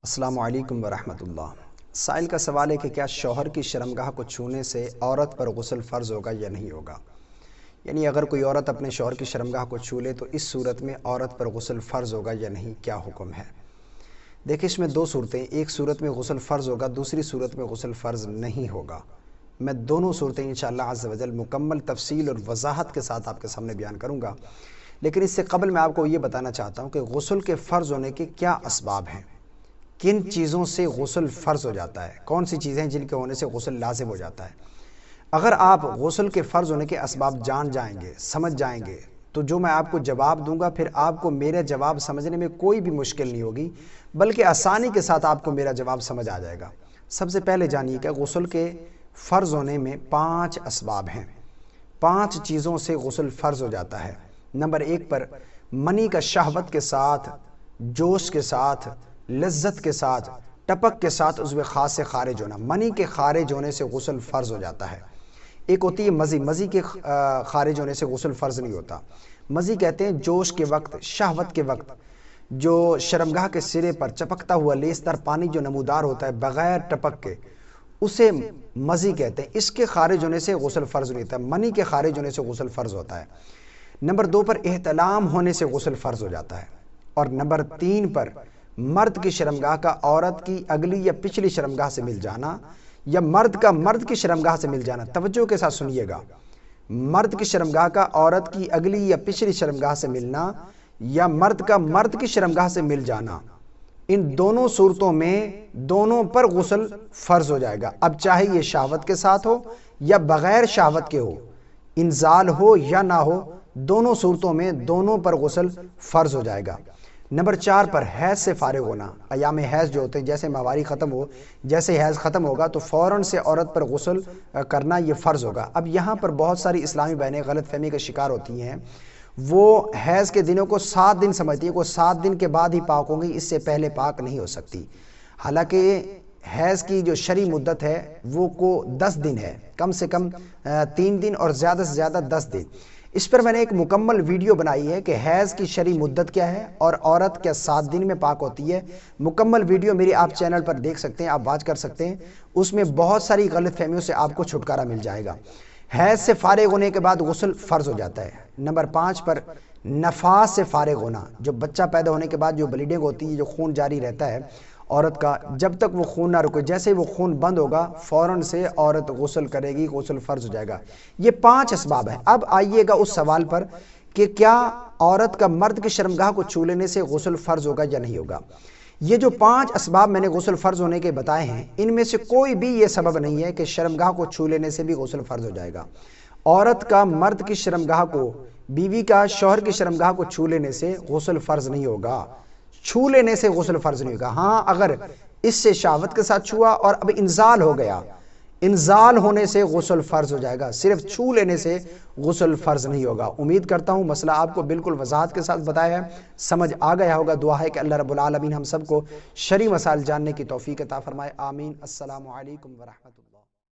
السلام علیکم ورحمۃ اللہ۔ سائل کا سوال ہے کہ کیا شوہر کی شرمگاہ کو چھونے سے عورت پر غسل فرض ہوگا یا نہیں ہوگا؟ یعنی اگر کوئی عورت اپنے شوہر کی شرمگاہ کو چھو لے تو اس صورت میں عورت پر غسل فرض ہوگا یا نہیں، کیا حکم ہے؟ دیکھیں، اس میں دو صورتیں، ایک صورت میں غسل فرض ہوگا، دوسری صورت میں غسل فرض نہیں ہوگا۔ میں دونوں صورتیں انشاءاللہ عز و جل مکمل تفصیل اور وضاحت کے ساتھ آپ کے سامنے بیان کروں گا، لیکن اس سے قبل میں آپ کو یہ بتانا چاہتا ہوں کہ غسل کے فرض ہونے کے کیا اسباب ہیں، کن چیزوں سے غسل فرض ہو جاتا ہے، کون سی چیزیں جن کے ہونے سے غسل لازم ہو جاتا ہے۔ اگر آپ غسل کے فرض ہونے کے اسباب جان جائیں گے، سمجھ جائیں گے، تو جو میں آپ کو جواب دوں گا پھر آپ کو میرا جواب سمجھنے میں کوئی بھی مشکل نہیں ہوگی، بلکہ آسانی کے ساتھ آپ کو میرا جواب سمجھ آ جائے گا۔ سب سے پہلے جانیے کہ غسل کے فرض ہونے میں 5 اسباب ہیں، 5 چیزوں سے غسل فرض ہو جاتا ہے۔ نمبر 1 پر منی کا شہوت کے ساتھ، جوش کے ساتھ، لذت کے ساتھ، ٹپک کے ساتھ عضو خاص سے خارج ہونا، منی کے خارج ہونے سے غسل فرض ہو جاتا ہے۔ ایک ہوتی ہے مزی کے خارج ہونے سے غسل فرض نہیں ہوتا۔ مزی کہتے ہیں جوش کے وقت، شہوت کے وقت جو شرمگاہ کے سرے پر چپکتا ہوا لیسدار پانی جو نمودار ہوتا ہے بغیر ٹپک کے، اسے مزی کہتے ہیں۔ اس کے خارج ہونے سے غسل فرض نہیں ہوتا، منی کے خارج ہونے سے غسل فرض ہوتا ہے۔ نمبر 2 پر احتلام ہونے سے غسل فرض ہو جاتا ہے۔ اور نمبر 3 پر مرد کی شرمگاہ کا عورت کی اگلی یا پچھلی شرمگاہ سے مل جانا، یا مرد کا مرد کی شرمگاہ سے مل جانا۔ توجہ کے ساتھ سنیے گا، مرد کی شرمگاہ کا عورت کی اگلی یا پچھلی شرمگاہ سے ملنا، یا مرد کا مرد کی شرمگاہ سے مل جانا، ان دونوں صورتوں میں دونوں پر غسل فرض ہو جائے گا۔ اب چاہے یہ شہوت کے ساتھ ہو یا بغیر شہوت کے ہو، انزال ہو یا نہ ہو، دونوں صورتوں میں دونوں پر غسل فرض ہو جائے گا۔ نمبر 4 پر حیض سے فارغ ہونا، ایام حیض جو ہوتے ہیں، جیسے ماہواری ختم ہو، جیسے حیض ختم ہوگا تو فوراً سے عورت پر غسل کرنا یہ فرض ہوگا۔ اب یہاں پر بہت ساری اسلامی بہنیں غلط فہمی کا شکار ہوتی ہیں، وہ حیض کے دنوں کو 7 دن سمجھتی ہیں، وہ 7 دن کے بعد ہی پاک ہوں گی، اس سے پہلے پاک نہیں ہو سکتی۔ حالانکہ حیض کی جو شرعی مدت ہے وہ 10 دن ہے، کم سے کم 3 دن اور زیادہ سے زیادہ 10 دن۔ اس پر میں نے ایک مکمل ویڈیو بنائی ہے کہ حیض کی شرعی مدت کیا ہے اور عورت کیا 7 دن میں پاک ہوتی ہے۔ مکمل ویڈیو میری آپ چینل پر دیکھ سکتے ہیں، آپ واچ کر سکتے ہیں، اس میں بہت ساری غلط فہمیوں سے آپ کو چھٹکارا مل جائے گا۔ حیض سے فارغ ہونے کے بعد غسل فرض ہو جاتا ہے۔ نمبر 5 پر نفاس سے فارغ ہونا، جو بچہ پیدا ہونے کے بعد جو بلیڈنگ ہوتی ہے، جو خون جاری رہتا ہے عورت کا، جب تک وہ خون نہ رکے، جیسے ہی وہ خون بند ہوگا فوراً سے عورت غسل کرے گی، غسل فرض ہو جائے گا۔ یہ 5 اسباب ہیں۔ اب آئیے گا اس سوال پر کہ کیا عورت کا مرد کی شرمگاہ کو چھو لینے سے غسل فرض ہوگا یا نہیں ہوگا۔ یہ جو 5 اسباب میں نے غسل فرض ہونے کے بتائے ہیں، ان میں سے کوئی بھی یہ سبب نہیں ہے کہ شرمگاہ کو چھو لینے سے بھی غسل فرض ہو جائے گا۔ عورت کا مرد کی شرمگاہ کو، بیوی کا شوہر کی شرمگاہ کو چھو لینے سے غسل فرض نہیں ہوگا، چھو لینے سے غسل فرض نہیں ہوگا۔ ہاں، اگر اس سے شہوت کے ساتھ چھوا اور اب انزال ہو گیا، انزال ہونے سے غسل فرض ہو جائے گا، صرف چھو لینے سے غسل فرض نہیں ہوگا۔ امید کرتا ہوں مسئلہ آپ کو بالکل وضاحت کے ساتھ بتایا ہے، سمجھ آ گیا ہوگا۔ دعا ہے کہ اللہ رب العالمین ہم سب کو شرعی مسائل جاننے کی توفیق عطا فرمائے، آمین۔ السلام علیکم ورحمۃ اللہ۔